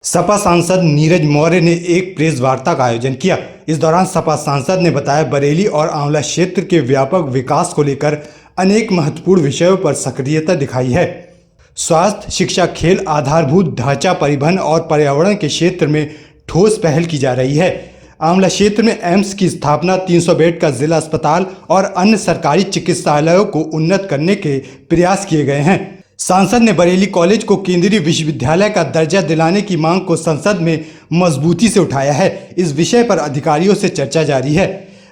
सपा सांसद नीरज मौर्य ने एक प्रेस वार्ता का आयोजन किया। इस दौरान सपा सांसद ने बताया, बरेली और आंवला क्षेत्र के व्यापक विकास को लेकर अनेक महत्वपूर्ण विषयों पर सक्रियता दिखाई है। स्वास्थ्य, शिक्षा, खेल, आधारभूत ढांचा, परिवहन और पर्यावरण के क्षेत्र में ठोस पहल की जा रही है। आंवला क्षेत्र में एम्स की स्थापना, 300 बेड का जिला अस्पताल और अन्य सरकारी चिकित्सालयों को उन्नत करने के प्रयास किए गए हैं। सांसद ने बरेली कॉलेज को केंद्रीय विश्वविद्यालय का दर्जा दिलाने की मांग को संसद में मजबूती से उठाया है। इस विषय पर अधिकारियों से चर्चा जारी है।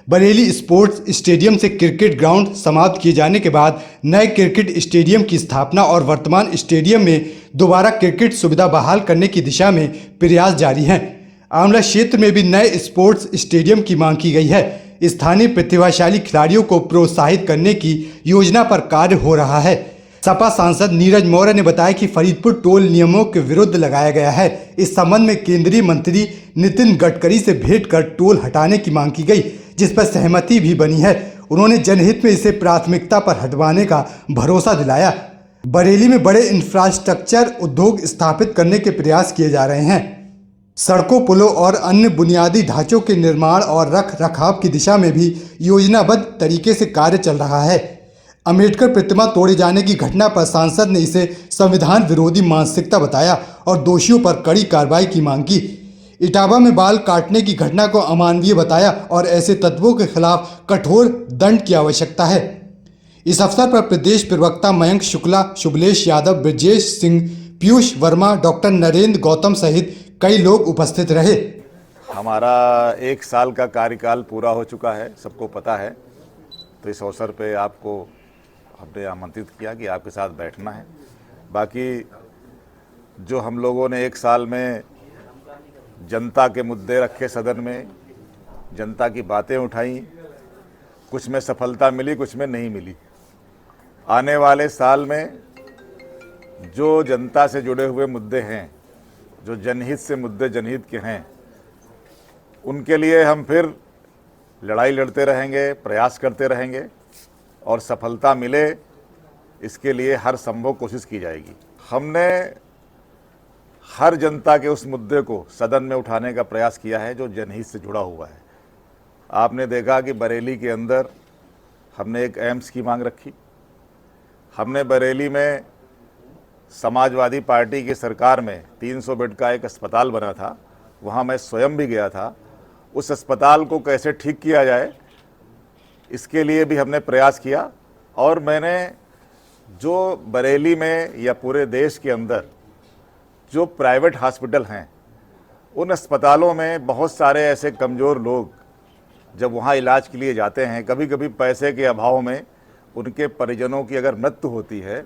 बरेली स्पोर्ट्स स्टेडियम से क्रिकेट ग्राउंड समाप्त किए जाने के बाद नए क्रिकेट स्टेडियम की स्थापना और वर्तमान स्टेडियम में दोबारा क्रिकेट सुविधा बहाल करने की दिशा में प्रयास जारी हैं। आंवला क्षेत्र में भी नए स्पोर्ट्स स्टेडियम की मांग की गई है। स्थानीय प्रतिभाशाली खिलाड़ियों को प्रोत्साहित करने की योजना पर कार्य हो रहा है। सपा सांसद नीरज मौर्य ने बताया कि फरीदपुर टोल नियमों के विरुद्ध लगाया गया है। इस संबंध में केंद्रीय मंत्री नितिन गडकरी से भेंट कर टोल हटाने की मांग की गई, जिस पर सहमति भी बनी है। उन्होंने जनहित में इसे प्राथमिकता पर हटवाने का भरोसा दिलाया। बरेली में बड़े इंफ्रास्ट्रक्चर उद्योग स्थापित करने के प्रयास किए जा रहे हैं। सड़कों, पुलों और अन्य बुनियादी ढांचों के निर्माण और रख रखाव की दिशा में भी योजनाबद्ध तरीके से कार्य चल रहा है। अम्बेडकर प्रतिमा तोड़े जाने की घटना पर सांसद ने इसे संविधान विरोधी मानसिकता बताया और दोषियों पर कड़ी कार्रवाई की मांग की। इटावा में बाल काटने की घटना को अमानवीय बताया और ऐसे तत्वों के खिलाफ कठोर दंड की आवश्यकता है। इस अवसर पर प्रदेश प्रवक्ता मयंक शुक्ला, शुभलेश यादव, ब्रजेश सिंह, पीयूष वर्मा, डॉक्टर नरेंद्र गौतम सहित कई लोग उपस्थित रहे। हमारा 1 साल का कार्यकाल पूरा हो चुका है, सबको पता है। तो इस अवसर पे आपको हमने आमंत्रित किया कि आपके साथ बैठना है। बाकी जो हम लोगों ने 1 साल में जनता के मुद्दे रखे, सदन में जनता की बातें उठाई, कुछ में सफलता मिली, कुछ में नहीं मिली। आने वाले साल में जो जनता से जुड़े हुए मुद्दे हैं, जो जनहित से मुद्दे जनहित के हैं, उनके लिए हम फिर लड़ाई लड़ते रहेंगे, प्रयास करते रहेंगे और सफलता मिले, इसके लिए हर संभव कोशिश की जाएगी। हमने हर जनता के उस मुद्दे को सदन में उठाने का प्रयास किया है जो जनहित से जुड़ा हुआ है। आपने देखा कि बरेली के अंदर हमने एक एम्स की मांग रखी। हमने बरेली में समाजवादी पार्टी की सरकार में 300 बेड का एक अस्पताल बना था, वहाँ मैं स्वयं भी गया था। उस अस्पताल को कैसे ठीक किया जाए, इसके लिए भी हमने प्रयास किया। और मैंने जो बरेली में या पूरे देश के अंदर जो प्राइवेट हॉस्पिटल हैं, उन अस्पतालों में बहुत सारे ऐसे कमज़ोर लोग जब वहाँ इलाज के लिए जाते हैं, कभी कभी पैसे के अभाव में उनके परिजनों की अगर मृत्यु होती है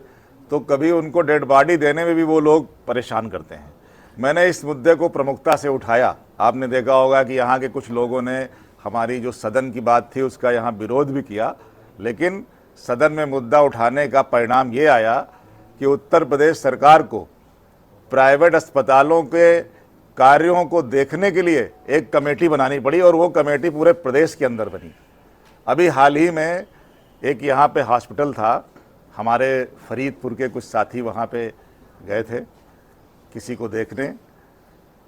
तो कभी उनको डेड बॉडी देने में भी वो लोग परेशान करते हैं। मैंने इस मुद्दे को प्रमुखता से उठाया। आपने देखा होगा कि यहाँ के कुछ लोगों ने हमारी जो सदन की बात थी उसका यहाँ विरोध भी किया, लेकिन सदन में मुद्दा उठाने का परिणाम ये आया कि उत्तर प्रदेश सरकार को प्राइवेट अस्पतालों के कार्यों को देखने के लिए एक कमेटी बनानी पड़ी और वो कमेटी पूरे प्रदेश के अंदर बनी। अभी हाल ही में एक यहाँ पे हॉस्पिटल था, हमारे फरीदपुर के कुछ साथी वहाँ पे गए थे किसी को देखने,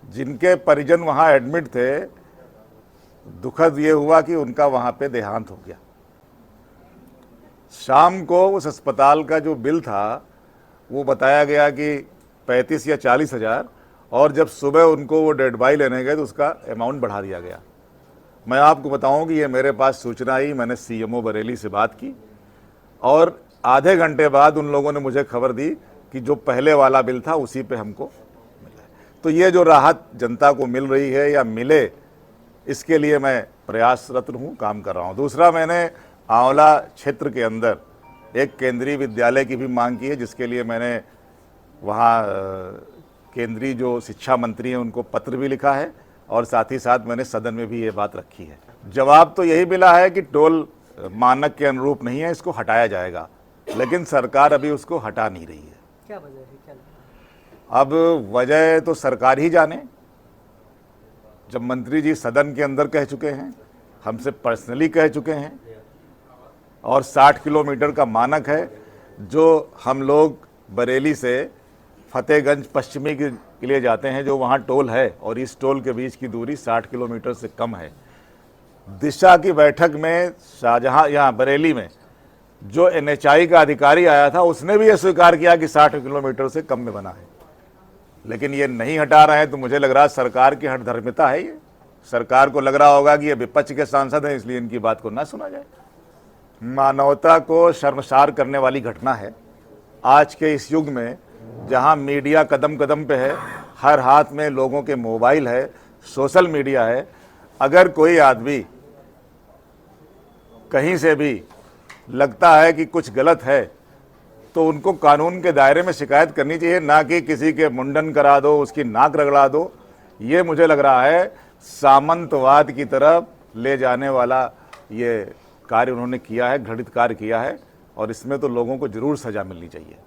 जिनके परिजन वहाँ एडमिट थे। दुखद ये हुआ कि उनका वहाँ पे देहांत हो गया। शाम को उस अस्पताल का जो बिल था वो बताया गया कि 35 या 40 हज़ार, और जब सुबह उनको वो डेड बॉडी लेने गए तो उसका अमाउंट बढ़ा दिया गया। मैं आपको बताऊं कि ये मेरे पास सूचना आई, मैंने सीएमओ बरेली से बात की और आधे घंटे बाद उन लोगों ने मुझे खबर दी कि जो पहले वाला बिल था उसी पे हमको मिला है। तो ये जो राहत जनता को मिल रही है या मिले, इसके लिए मैं प्रयासरत हूँ, काम कर रहा हूँ। दूसरा, मैंने आंवला क्षेत्र के अंदर एक केंद्रीय विद्यालय की भी मांग की है, जिसके लिए मैंने वहाँ केंद्रीय जो शिक्षा मंत्री हैं उनको पत्र भी लिखा है और साथ ही साथ मैंने सदन में भी ये बात रखी है। जवाब तो यही मिला है कि टोल मानक के अनुरूप नहीं है, इसको हटाया जाएगा, लेकिन सरकार अभी उसको हटा नहीं रही है। क्या वजह है? अब वजह तो सरकार ही जाने। जब मंत्री जी सदन के अंदर कह चुके हैं, हमसे पर्सनली कह चुके हैं, और 60 किलोमीटर का मानक है जो हम लोग बरेली से फतेहगंज पश्चिमी के के लिए जाते हैं, जो वहाँ टोल है और इस टोल के बीच की दूरी 60 किलोमीटर से कम है। दिशा की बैठक में शाहजहां यहाँ बरेली में जो NHI का अधिकारी आया था, उसने भी ये स्वीकार किया कि 60 किलोमीटर से कम में बना है, लेकिन ये नहीं हटा रहे हैं। तो मुझे लग रहा है सरकार की हठधर्मिता है। ये सरकार को लग रहा होगा कि ये विपक्ष के सांसद हैं, इसलिए इनकी बात को ना सुना जाए। मानवता को शर्मसार करने वाली घटना है। आज के इस युग में जहां मीडिया कदम कदम पे है, हर हाथ में लोगों के मोबाइल है, सोशल मीडिया है, अगर कोई आदमी कहीं से भी लगता है कि कुछ गलत है तो उनको कानून के दायरे में शिकायत करनी चाहिए, ना कि किसी के मुंडन करा दो, उसकी नाक रगड़ा दो। ये मुझे लग रहा है सामंतवाद की तरफ ले जाने वाला ये कार्य उन्होंने किया है, घृणित कार्य किया है, और इसमें तो लोगों को जरूर सजा मिलनी चाहिए।